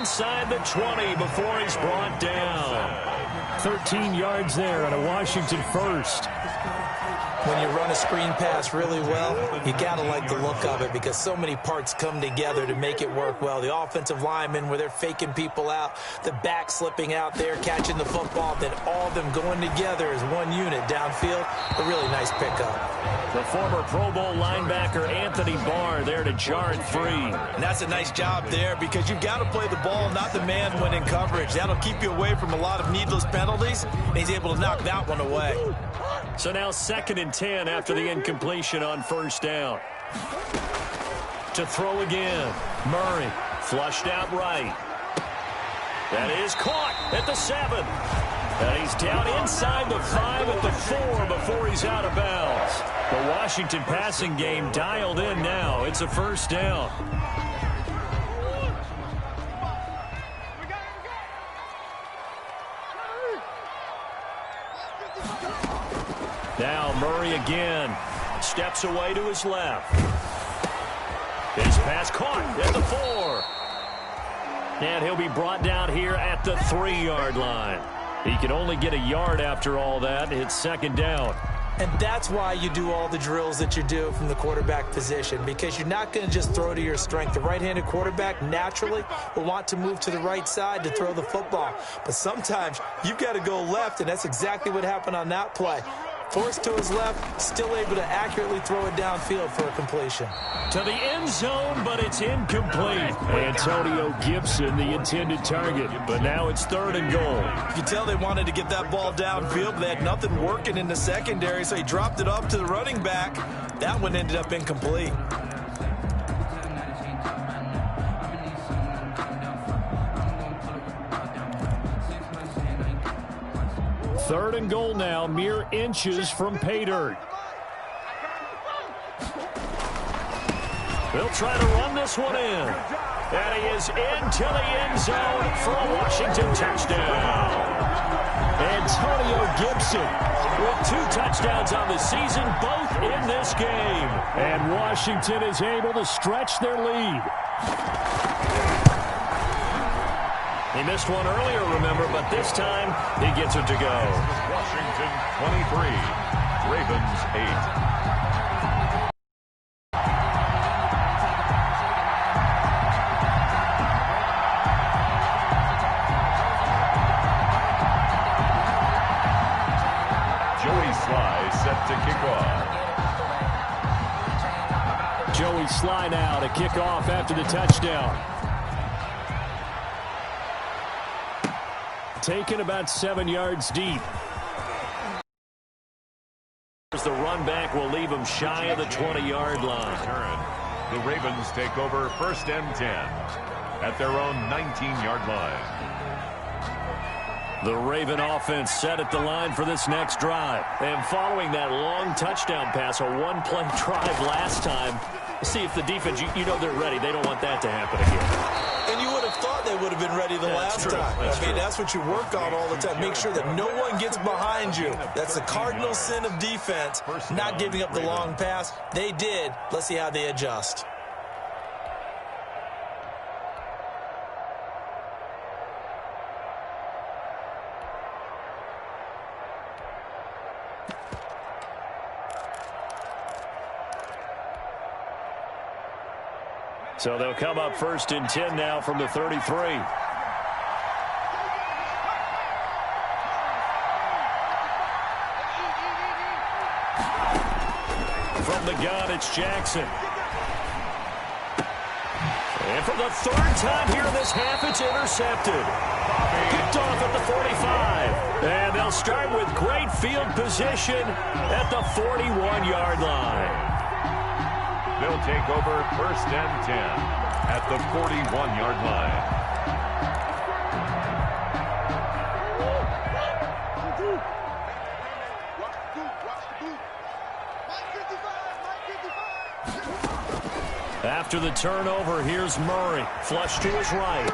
inside the 20 before he's brought down. 13 yards there on a Washington first. When you run a screen pass really well, you got to like the look of it because so many parts come together to make it work well. The offensive linemen, where they're faking people out, the back slipping out there, catching the football, then all of them going together as one unit downfield. A really nice pickup. The former Pro Bowl linebacker Anthony Barr there to jar it free. And that's a nice job there because you've got to play the ball, not the man when in coverage. That'll keep you away from a lot of needless penalties, and he's able to knock that one away. So now 2nd and 10 after the incompletion on first down. To throw again. Murray flushed out right. That is caught at the 7. And he's down inside the 5 at the 4 before he's out of bounds. The Washington passing game dialed in now. It's a first down. Now Murray again. Steps away to his left. His pass caught at the 4. And he'll be brought down here at the 3-yard line. He can only get a yard after all that. It's 2nd down. And that's why you do all the drills that you do from the quarterback position, because you're not going to just throw to your strength. The right-handed quarterback naturally will want to move to the right side to throw the football. But sometimes you've got to go left, and that's exactly what happened on that play. Forced to his left, still able to accurately throw it downfield for a completion. To the end zone, but it's incomplete. Antonio Gibson, the intended target, but now it's 3rd and goal. You can tell they wanted to get that ball downfield, but they had nothing working in the secondary, so he dropped it up to the running back. That one ended up incomplete. Third and goal now, mere inches from pay dirt. They'll try to run this one in. And he is into the end zone for a Washington touchdown. Antonio Gibson with 2 touchdowns on the season, both in this game. And Washington is able to stretch their lead. He missed one earlier, remember, but this time he gets it to go. Washington 23, Ravens 8. Joey Sly set to kick off. Joey Sly now to kick off after the touchdown. Taken about 7 yards deep. The run back will leave him shy of the 20-yard line. The Ravens take over 1st and 10 at their own 19-yard line. The Raven offense set at the line for this next drive. And following that long touchdown pass, a one-play drive last time, see if the defense, you know they're ready. They don't want that to happen again. And you would have thought they would have been ready the last time. I mean, that's what you work on all the time. Make sure that no one gets behind you. That's the cardinal sin of defense, not giving up the long pass. They did. Let's see how they adjust. So they'll come up 1st and 10 now from the 33. From the gun, it's Jackson. And for the 3rd time here in this half, it's intercepted. Picked off at the 45. And they'll start with great field position at the 41-yard line. They'll take over 1st and 10 at the 41-yard line. After the turnover, here's Murray. Flush to his right.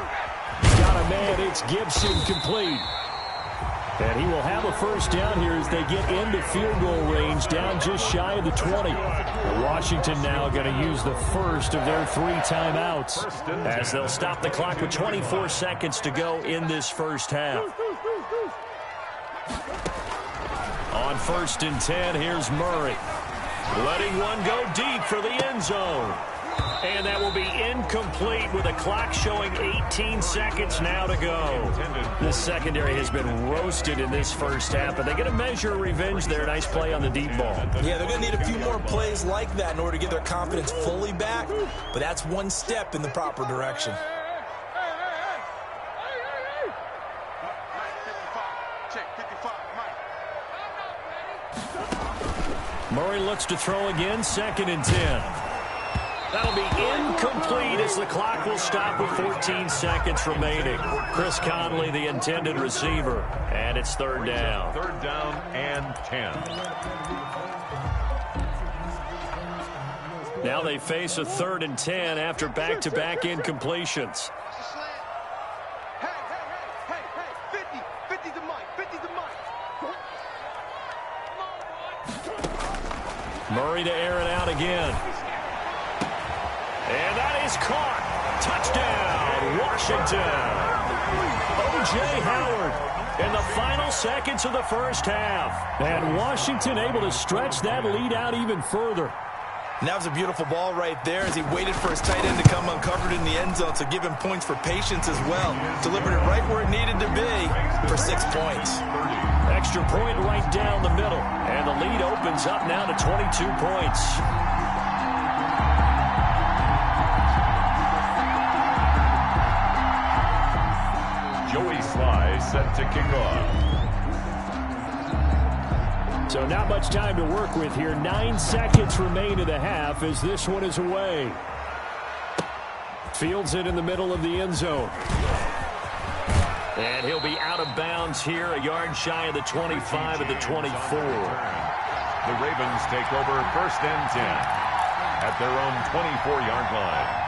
He's got a man. It's Gibson complete. And he will have a first down here as they get into field goal range, down just shy of the 20. Washington now going to use the first of their 3 timeouts as they'll stop the clock with 24 seconds to go in this first half. On 1st and 10, here's Murray. Letting one go deep for the end zone. And that will be incomplete with a clock showing 18 seconds now to go. This secondary has been roasted in this first half, but they get a measure of revenge there. Nice play on the deep ball. Yeah, they're going to need a few more plays like that in order to get their confidence fully back, but that's one step in the proper direction. Murray looks to throw again, 2nd and 10. That'll be incomplete as the clock will stop with 14 seconds remaining. Chris Conley, the intended receiver, and it's 3rd down. 3rd down and 10. Now they face a 3rd and 10 after back-to-back incompletions. Murray to air it out again. And that is caught. Touchdown, Washington. O.J. Howard in the final seconds of the first half. And Washington able to stretch that lead out even further. And that was a beautiful ball right there as he waited for his tight end to come uncovered in the end zone to give him points for patience as well. Delivered it right where it needed to be for 6 points. Extra point right down the middle. And the lead opens up now to 22 points. Joey Sly set to kick off. So not much time to work with here. 9 seconds remain in the half as this one is away. Fields it in the middle of the end zone. And he'll be out of bounds here, a yard shy of the 25 at the 24. The Ravens take over 1st and 10 at their own 24-yard line.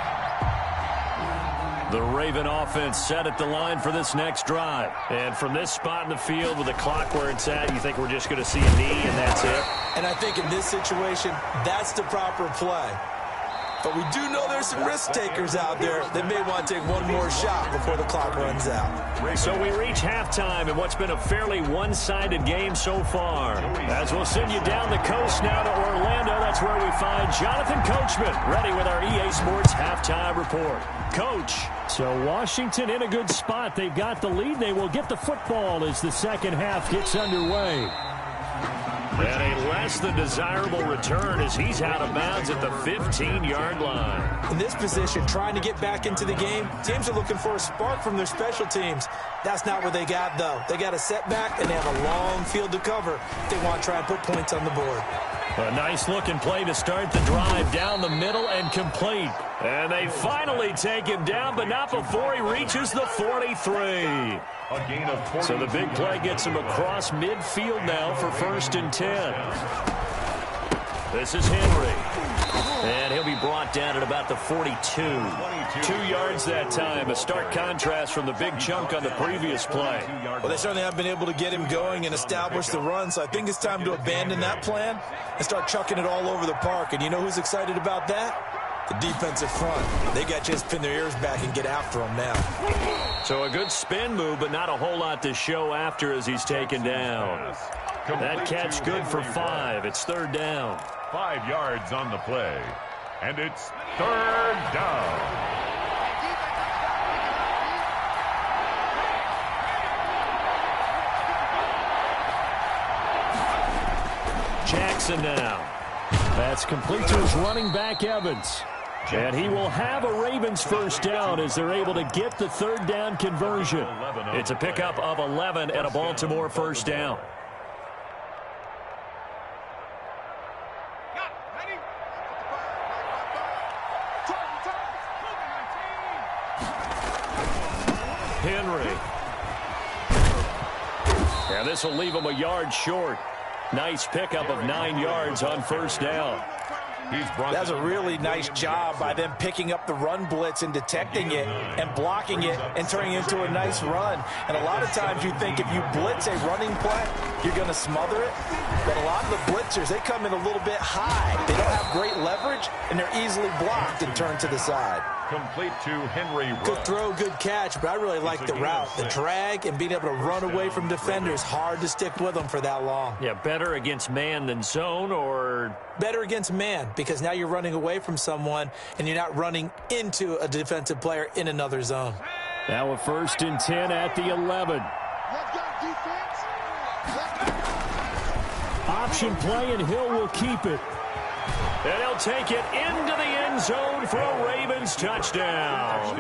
The Raven offense set at the line for this next drive. And from this spot in the field with the clock where it's at, you think we're just going to see a knee and that's it? And I think in this situation, that's the proper play. But we do know there's some risk takers out there that may want to take one more shot before the clock runs out. So we reach halftime in what's been a fairly one-sided game so far. As we'll send you down the coast now to Orlando, that's where we find Jonathan Coachman, ready with our EA Sports halftime report. Coach. So Washington in a good spot. They've got the lead. They will get the football as the second half gets underway. And a less than desirable return as he's out of bounds at the 15-yard line. In this position, trying to get back into the game, teams are looking for a spark from their special teams. That's not what they got, though. They got a setback, and they have a long field to cover if they want to try and put points on the board. A nice-looking play to start the drive down the middle and complete. And they finally take him down, but not before he reaches the 43. A gain of 40. So the big play gets him across midfield now for 1st and 10. This is Henry. And he'll be brought down at about the 42. 2 yards that time. A stark contrast from the big chunk on the previous play. Well, they certainly have been able to get him going and establish the run, so I think it's time to abandon that plan and start chucking it all over the park. And you know who's excited about that? The defensive front. They got to just pin their ears back and get after him now. So a good spin move, but not a whole lot to show after as he's taken down. That catch good for 5. It's 3rd down. 5 yards on the play. And it's 3rd down. Jackson now. That's complete to his running back, Evans. And he will have a Ravens first down as they're able to get the 3rd down conversion. It's a pickup of 11 and a Baltimore first down. Henry. And this will leave him a yard short. Nice pickup of 9 yards on first down. That was a really nice job by them picking up the run blitz and detecting it and blocking it and turning it into a nice run. And a lot of times you think if you blitz a running play, you're going to smother it. But a lot of the blitzers, they come in a little bit high. They don't have great leverage, and they're easily blocked and turned to the side. Complete to Henry. Good throw, good catch, but I really like the route. The drag and being able to run away from defenders, hard to stick with them for that long. Yeah, better against man than zone, or better against man, because now you're running away from someone and you're not running into a defensive player in another zone. Now a 1st and 10 at the 11. Let's go, defense. Option play, and Hill will keep it. And he'll take it into the end zone for a Ravens touchdown.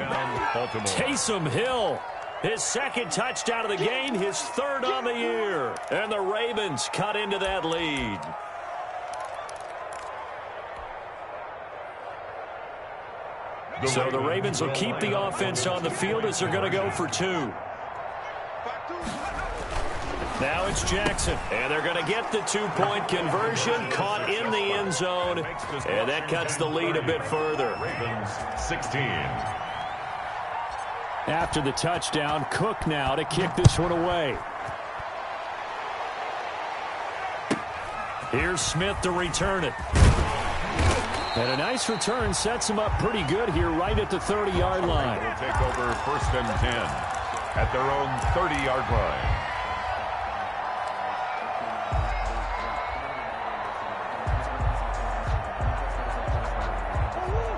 Taysom Hill, his 2nd touchdown of the game, his 3rd on the year. And the Ravens cut into that lead. So the Ravens will keep the offense on the field as they're going to go for 2. Now it's Jackson, and they're going to get the 2-point conversion, caught in the end zone, and that cuts the lead a bit further. Ravens 16. After the touchdown, Cook now to kick this one away. Here's Smith to return it. And a nice return sets him up pretty good here right at the 30-yard line. Will take over 1st and 10 at their own 30-yard line.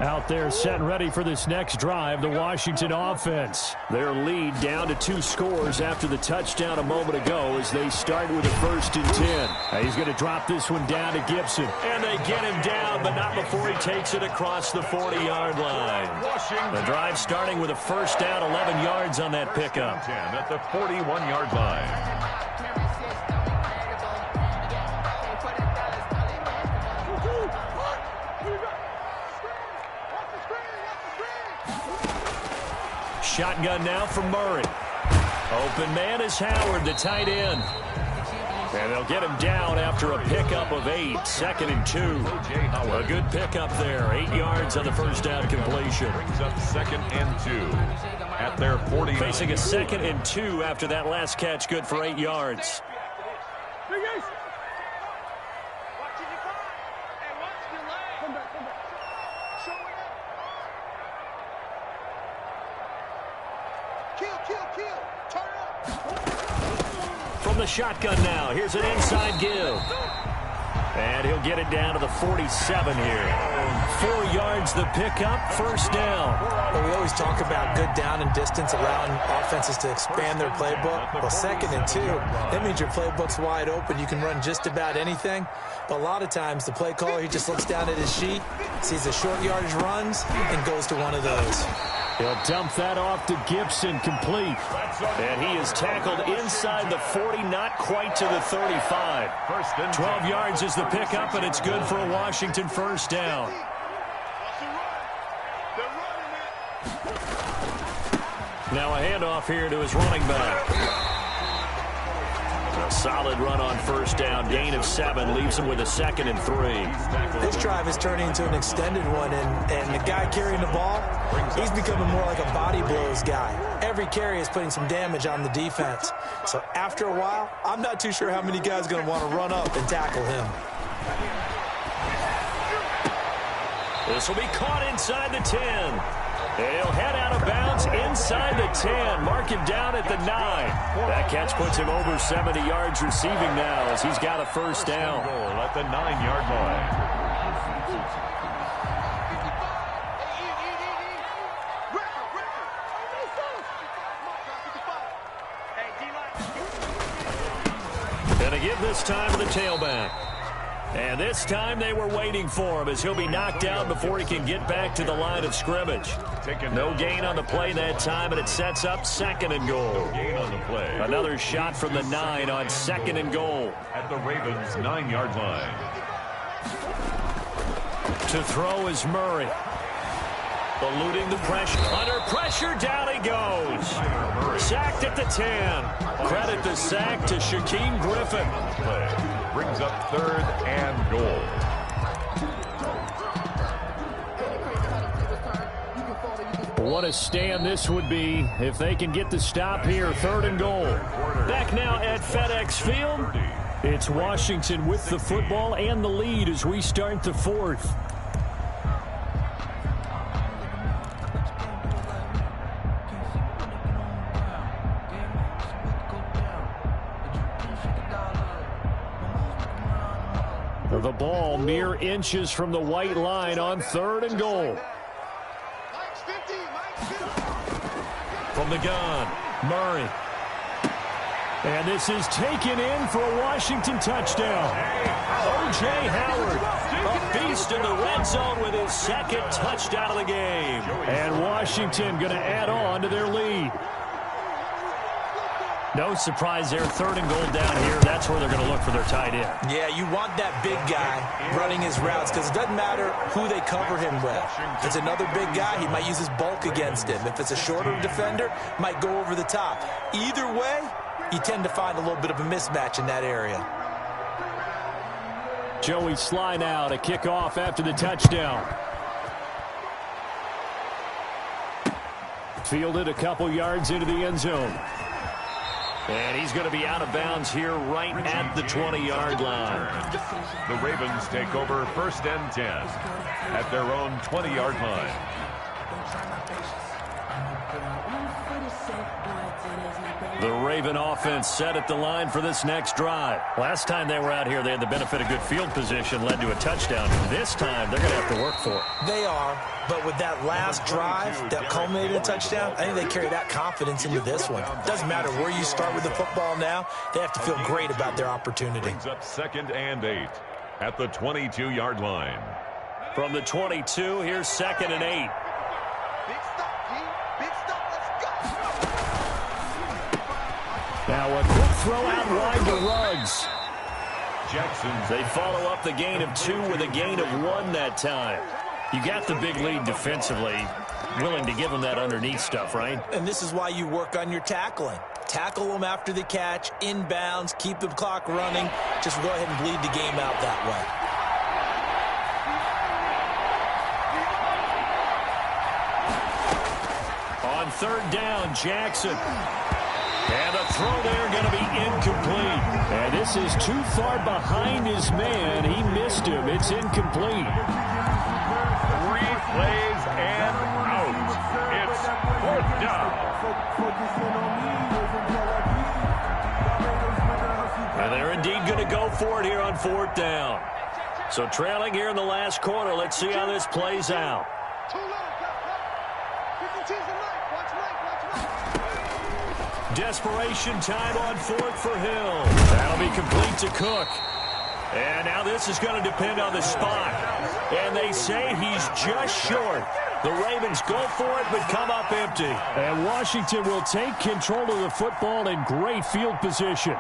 Out there set and ready for this next drive, the Washington offense. Their lead down to 2 scores after the touchdown a moment ago as they start with a 1st and 10. He's going to drop this one down to Gibson. And they get him down, but not before he takes it across the 40-yard line. The drive starting with a 1st down, 11 yards on that pickup. 10 at the 41-yard line. Shotgun now for Murray. Open man is Howard, the tight end. And they'll get him down after a pickup of 8. 2nd and 2. A good pickup there. 8 yards on the 1st down completion. Brings up 2nd and 2 at their 40. Facing a 2nd and 2 after that last catch, good for 8 yards. From the shotgun now, here's an inside give. And he'll get it down to the 47 here. 4 yards the pickup, 1st down. Well, we always talk about good down and distance, allowing offenses to expand their playbook. Well, 2nd and 2, that means your playbook's wide open. You can run just about anything. But a lot of times, the play caller, he just looks down at his sheet, sees the short yardage runs, and goes to one of those. He'll dump that off to Gibson, complete. And he is tackled inside the 40, not quite to the 35. 12 yards is the pickup, and it's good for a Washington 1st down. Now a handoff here to his running back. A solid run on 1st down. Gain of 7 leaves him with a 2nd and 3. This drive is turning into an extended one, and the guy carrying the ball, he's becoming more like a body blows guy. Every carry is putting some damage on the defense. So after a while, I'm not too sure how many guys are going to want to run up and tackle him. This will be caught inside the 10. He'll head out of bounds inside the 10. Mark him down at the 9. That catch puts him over 70 yards receiving now as he's got a 1st down. Goal at the 9-yard line. And a give this time to the tailback. And this time they were waiting for him as he'll be knocked down before he can get back to the line of scrimmage. No gain on the play that time, and it sets up 2nd and goal. No gain on the play. Another shot from the 9 on 2nd and goal. At the Ravens' 9-yard line. To throw is Murray. Eluding the pressure. Under pressure, down he goes. Sacked at the 10. Credit the sack to Shaquem Griffin. Play brings up 3rd and goal. What a stand this would be if they can get the stop here. 3rd and goal. Back now at FedEx Field. It's Washington with the football and the lead as we start the 4th. The ball mere inches from the white line on 3rd and goal. From the gun, Murray. And this is taken in for a Washington touchdown. O.J. Howard, a beast in the red zone with his 2nd touchdown of the game. And Washington going to add on to their lead. No surprise there, 3rd and goal down here. That's where they're going to look for their tight end. Yeah, you want that big guy running his routes because it doesn't matter who they cover him with. If it's another big guy, he might use his bulk against him. If it's a shorter defender, might go over the top. Either way, you tend to find a little bit of a mismatch in that area. Joey Sly now to kick off after the touchdown. Fielded a couple yards into the end zone. And he's going to be out of bounds here right at the 20-yard line. The Ravens take over 1st and 10 at their own 20-yard line. The Raven offense set at the line for this next drive. Last time they were out here, they had the benefit of good field position, led to a touchdown. This time, they're going to have to work for it. They are, but with that last drive that culminated in a touchdown, I think they carry that confidence into this one. Doesn't matter where you start with the football now, they have to feel great about their opportunity. Brings up 2nd and 8 at the 22-yard line. From the 22, here's 2nd and 8. Now a quick throw out wide to Ruggs. They follow up the gain of 2 with a gain of 1 that time. You got the big lead defensively. Willing to give them that underneath stuff, right? And this is why you work on your tackling. Tackle them after the catch, inbounds, keep the clock running. Just go ahead and bleed the game out that way. On 3rd down, Jackson. And the throw there going to be incomplete. And this is too far behind his man. He missed him. It's incomplete. 3 plays and out. It's 4th down. And they're indeed going to go for it here on 4th down. So trailing here in the last quarter. Let's see how this plays out. Desperation time on 4th for Hill. That'll be complete to Cook. And now this is going to depend on the spot. And they say he's just short. The Ravens go for it but come up empty. And Washington will take control of the football in great field position.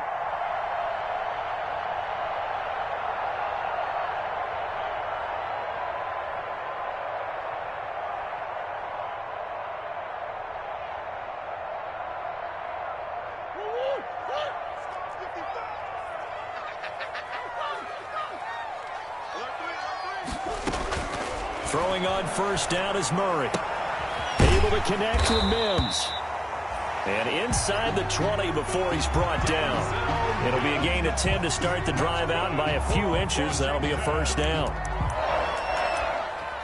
Throwing on 1st down is Murray. Able to connect with Mims. And inside the 20 before he's brought down. It'll be a gain of 10 to start the drive out, and by a few inches, that'll be a 1st down.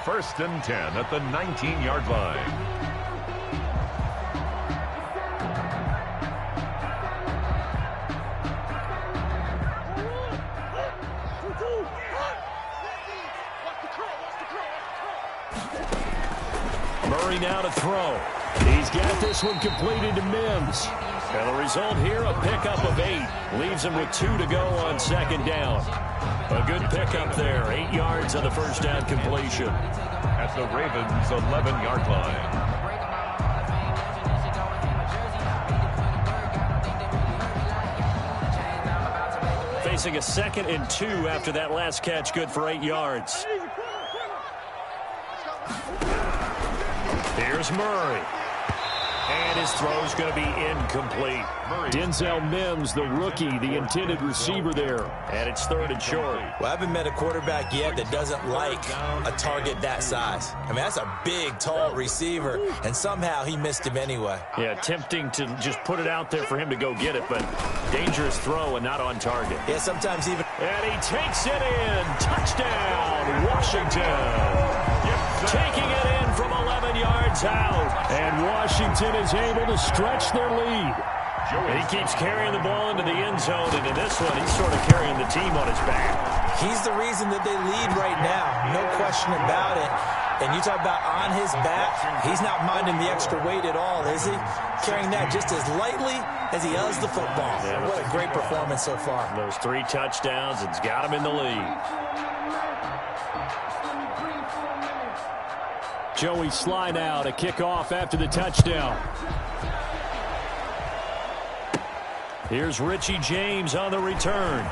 1st and 10 at the 19-yard line. Murray now to throw. He's got this one completed to Mims. And the result here, a pickup of 8. Leaves him with 2 to go on 2nd down. A good pickup there. 8 yards on the 1st down completion. At the Ravens' 11-yard line. Facing a 2nd and 2 after that last catch, good for 8 yards. Here's Murray. And his His throw's going to be incomplete. Denzel Mims, the rookie, the intended receiver there. And it's 3rd and short. Well, I haven't met a quarterback yet that doesn't like a target that size. I mean, that's a big, tall receiver, and somehow he missed him anyway. Yeah, tempting to just put it out there for him to go get it, but dangerous throw and not on target. Yeah, sometimes even... And he takes it in. Touchdown, Washington. Taking it in from 11 yards out. And Washington is able to stretch their lead. And he keeps carrying the ball into the end zone, and in this one, he's sort of carrying the team on his back. He's the reason that they lead right now. No question about it. And you talk about on his back, he's not minding the extra weight at all, is he? Carrying that just as lightly as he does the football. Yeah, what a great performance so far. Those 3 touchdowns, it's got him in the lead. Joey slide out, a kickoff after the touchdown. Here's Richie James on the return.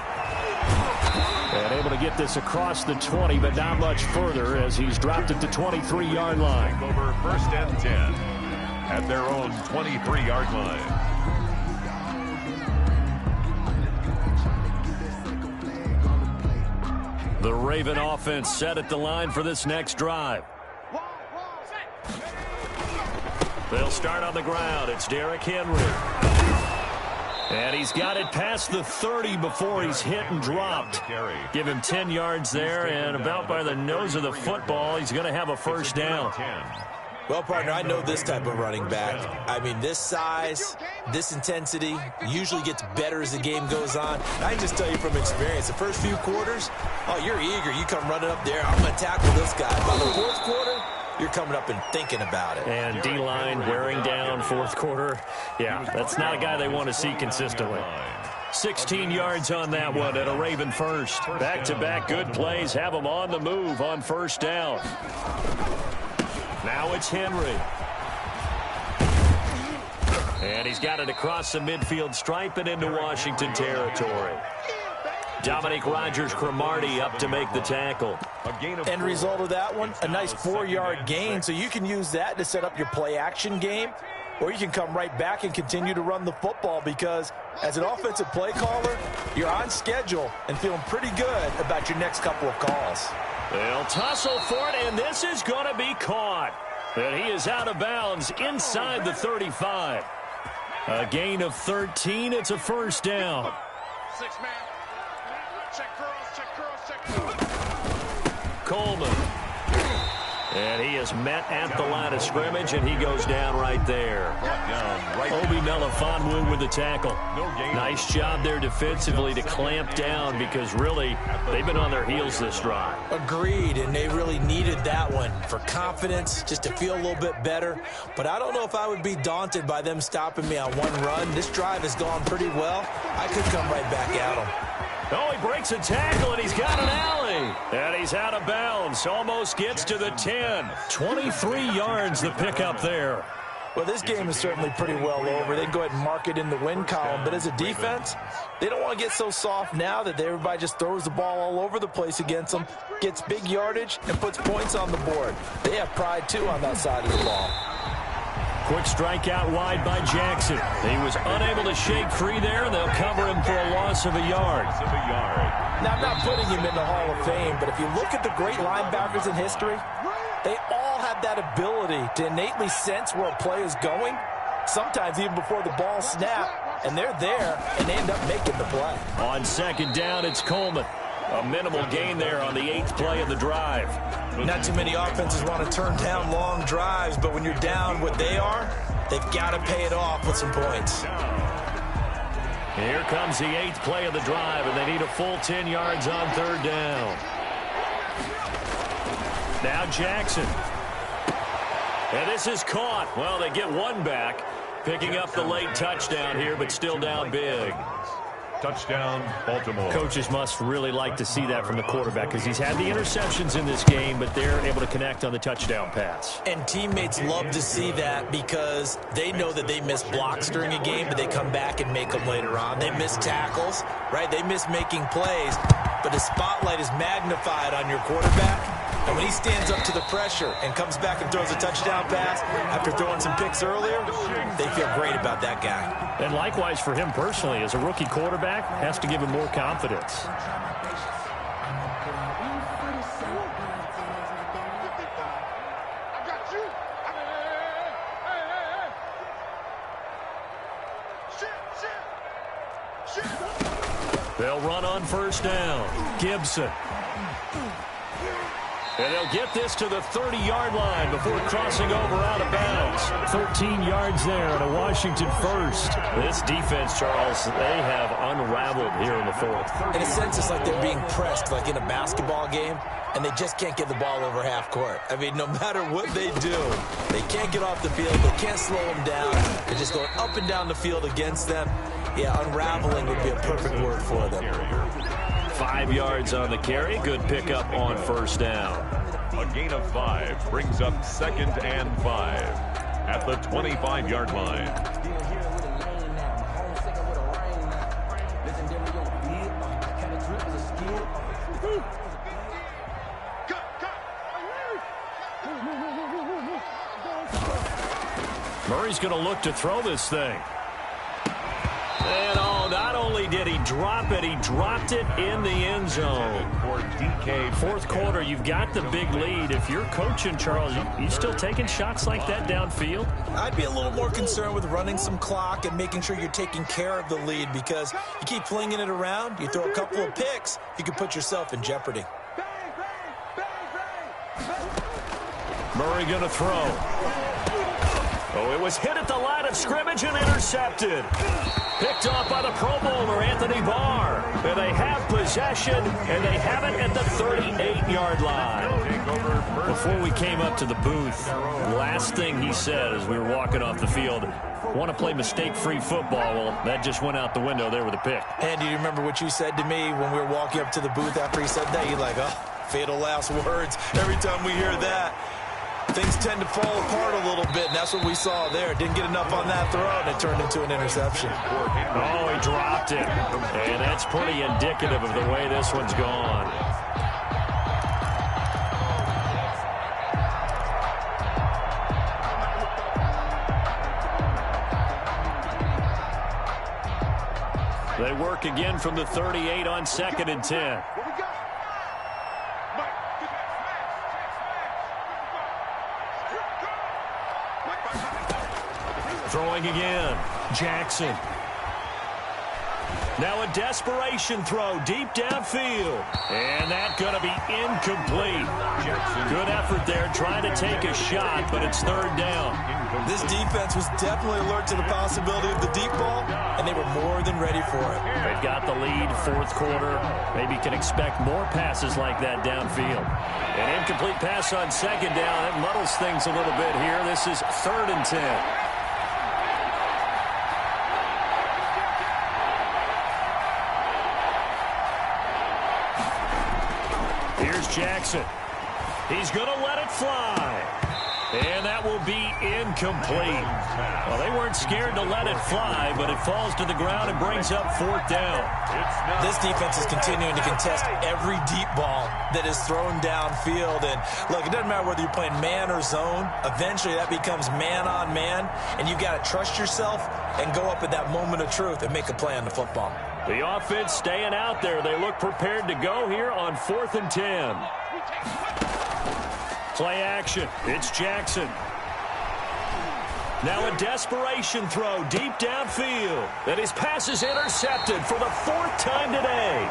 And able to get this across the 20, but not much further as he's dropped at the 23-yard line. Over 1st and 10 at their own 23-yard line. The Raven offense set at the line for this next drive. They'll start on the ground. It's Derrick Henry. And he's got it past the 30 before he's hit and dropped. Give him 10 yards there, and about by the nose of the football, he's going to have a 1st down. Well, partner, I know this type of running back. I mean, this size, this intensity usually gets better as the game goes on. I can just tell you from experience, the first few quarters, oh, you're eager. You come running up there, I'm going to tackle this guy. By the 4th quarter, you're coming up and thinking about it. And D-line wearing down 4th quarter. Yeah, that's not a guy they want to see consistently. 16 yards on that one at a Raven first. Back-to-back good plays have them on the move on 1st down. Now it's Henry. And he's got it across the midfield stripe and into Washington territory. Dominique Rodgers-Cromartie up to make the tackle. End result of that one, a nice 4-yard gain, so you can use that to set up your play-action game, or you can come right back and continue to run the football because as an offensive play caller, you're on schedule and feeling pretty good about your next couple of calls. They'll tussle for it, and this is going to be caught. And he is out of bounds inside the 35. A gain of 13. It's a 1st down. 6-man. Check girls. Coleman. And he is met at the line of scrimmage, and he goes down right there. Obi Melifonwu with the tackle. Nice job there defensively to clamp down because really they've been on their heels this drive. Agreed, and they really needed that one for confidence, just to feel a little bit better. But I don't know if I would be daunted by them stopping me on one run. This drive has gone pretty well. I could come right back at them. Oh, he breaks a tackle, and he's got an alley. And he's out of bounds. Almost gets to the 10. 23 yards the pickup there. Well, this game is certainly pretty well over. They can go ahead and mark it in the win column. But as a defense, they don't want to get so soft now that everybody just throws the ball all over the place against them, gets big yardage, and puts points on the board. They have pride, too, on that side of the ball. Quick strike out wide by Jackson. He was unable to shake free there. They'll cover him for a loss of a yard. Now, I'm not putting him in the Hall of Fame, but if you look at the great linebackers in history, they all have that ability to innately sense where a play is going, sometimes even before the ball snaps, and they're there, and they end up making the play. On 2nd down, it's Coleman. A minimal gain there on the 8th play of the drive. Not too many offenses want to turn down long drives, but when you're down what they are, they've got to pay it off with some points. Here comes the 8th play of the drive, and they need a full 10 yards on 3rd down. Now Jackson. And this is caught. Well, they get one back, picking up the late touchdown here, but still down big. Touchdown, Baltimore. Coaches must really like to see that from the quarterback because he's had the interceptions in this game, but they're able to connect on the touchdown pass. And teammates love to see that because they know that they miss blocks during a game, but they come back and make them later on. They miss tackles, right? They miss making plays, but the spotlight is magnified on your quarterback. And when he stands up to the pressure and comes back and throws a touchdown pass after throwing some picks earlier, they feel great about that guy. And likewise for him personally, as a rookie quarterback, has to give him more confidence. They'll run on first down. Gibson. And they'll get this to the 30-yard line before crossing over out of bounds. 13 yards there and a Washington first. This defense, Charles, they have unraveled here in the fourth. In a sense, it's like they're being pressed like in a basketball game, and they just can't get the ball over half court. I mean, no matter what they do, they can't get off the field. They can't slow them down. They're just going up and down the field against them. Yeah, unraveling would be a perfect word for them. 5 yards on the carry. Good pickup on first down. A gain of 5 brings up 2nd and 5 at the 25-yard line. Murray's going to look to throw this thing. And not only did he drop it, he dropped it in the end zone. Fourth quarter, you've got the big lead. If you're coaching, Charles, you still taking shots like that downfield? I'd be a little more concerned with running some clock and making sure you're taking care of the lead, because you keep flinging it around, you throw a couple of picks, you can put yourself in jeopardy. Murray going to throw. Oh, it was hit at the line of scrimmage and intercepted. Picked off by the Pro Bowler, Anthony Barr. And they have possession, and they have it at the 38-yard line. Before we came up to the booth, last thing he said as we were walking off the field, want to play mistake-free football. Well, that just went out the window there with a pick. Andy, do you remember what you said to me when we were walking up to the booth after he said that? You're like, oh, fatal last words. Every time we hear that, things tend to fall apart a little bit, and that's what we saw there. Didn't get enough on that throw, and it turned into an interception. Oh, he dropped it. And that's pretty indicative of the way this one's gone. They work again from the 38 on 2nd and 10. Throwing again. Jackson. Now a desperation throw deep downfield. And that's going to be incomplete. Good effort there trying to take a shot, but it's 3rd down. This defense was definitely alert to the possibility of the deep ball, and they were more than ready for it. They've got the lead, 4th quarter. Maybe can expect more passes like that downfield. An incomplete pass on 2nd down. That muddles things a little bit here. This is 3rd and 10. Here's Jackson. He's going to let it fly. And that will be incomplete. Well, they weren't scared to let it fly, but it falls to the ground and brings up 4th down. This defense is continuing to contest every deep ball that is thrown downfield. And, look, it doesn't matter whether you're playing man or zone. Eventually, that becomes man-on-man, and you've got to trust yourself and go up at that moment of truth and make a play on the football. The offense staying out there. They look prepared to go here on 4th and 10. Play action. It's Jackson. Now a desperation throw deep downfield. And his pass is intercepted for the 4th time today.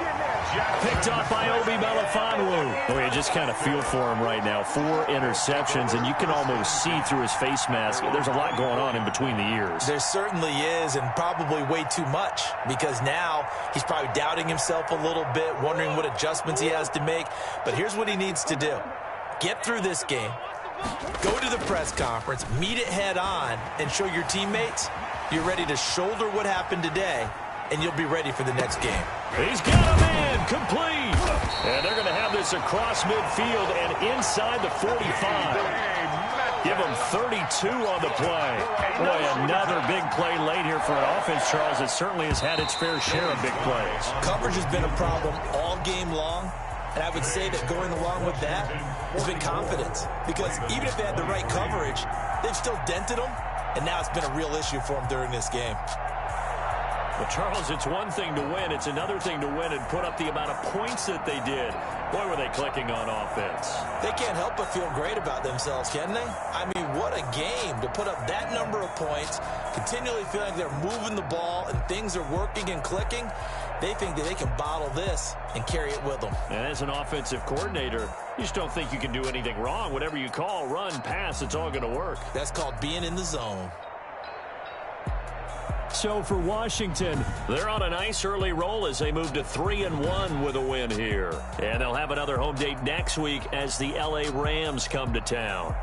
Picked off by Obi Melifonwu. Oh, you just kind of feel for him right now. 4 interceptions, and you can almost see through his face mask. There's a lot going on in between the ears. There certainly is, and probably way too much, because now he's probably doubting himself a little bit, wondering what adjustments he has to make. But here's what he needs to do. Get through this game, go to the press conference, meet it head on, and show your teammates you're ready to shoulder what happened today, and you'll be ready for the next game. He's got him in, complete. And they're going to have this across midfield and inside the 45. Give them 32 on the play. Boy, another big play late here for an offense, Charles, that certainly has had its fair share of big plays. Coverage has been a problem all game long. And I would say that going along with that has been confidence. Because even if they had the right coverage, they've still dented them. And now it's been a real issue for them during this game. Well, Charles, it's one thing to win. It's another thing to win and put up the amount of points that they did. Boy, were they clicking on offense. They can't help but feel great about themselves, can they? I mean, what a game to put up that number of points, continually feeling like they're moving the ball and things are working and clicking. They think that they can bottle this and carry it with them. And as an offensive coordinator, you just don't think you can do anything wrong. Whatever you call, run, pass, it's all going to work. That's called being in the zone. So for Washington, they're on a nice early roll as they move to 3-1 with a win here. And they'll have another home date next week as the LA Rams come to town.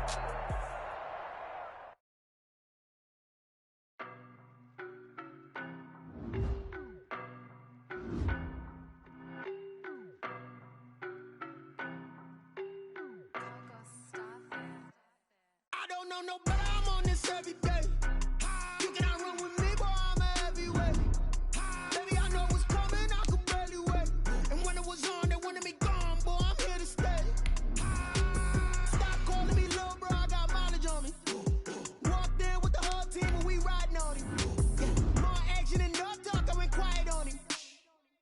I don't know no better, I'm on this every day. You cannot run with me, boy, I'm a heavyweight. Baby, I know what's coming, I could barely wait. And when it was on, they wanted me gone, boy, I'm here to stay. Stop calling me little bro, I got mileage on me. Walked in with the whole team and we riding on him. Yeah, more action and no talk, I went quiet on him.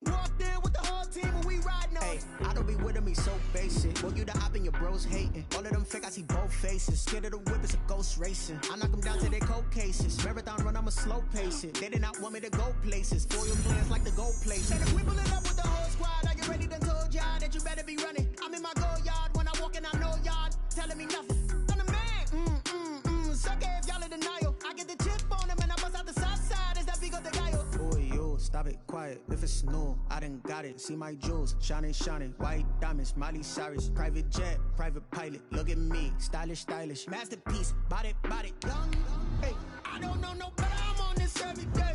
Walked in with the whole team and we riding on him. I don't be with him, he's so basic. Boy, you the op and your bros hating. All of them fake, I see both faces. Scared of the whip, it's a ghost racing. I knock them down to their cold cases. Marathon run, I'ma slow pace it. They did not want me to go places. For your plans like the gold places. And if we pulling up with the whole squad, I get ready to told y'all that you better be running. I'm in my go yard, when I walk in, I know y'all telling me nothing. I'm the man, suck it if y'all in denial. I get the chip on them and I bust out the south side, is that big of the guy? Boy, yo, stop it, quiet. If it's new, I done got it. See my jewels, shining, shining. White diamonds, Miley Cyrus. Private jet, private pilot. Look at me, stylish, stylish. Masterpiece, body, young. Hey, I don't know no better, I'm on this every day.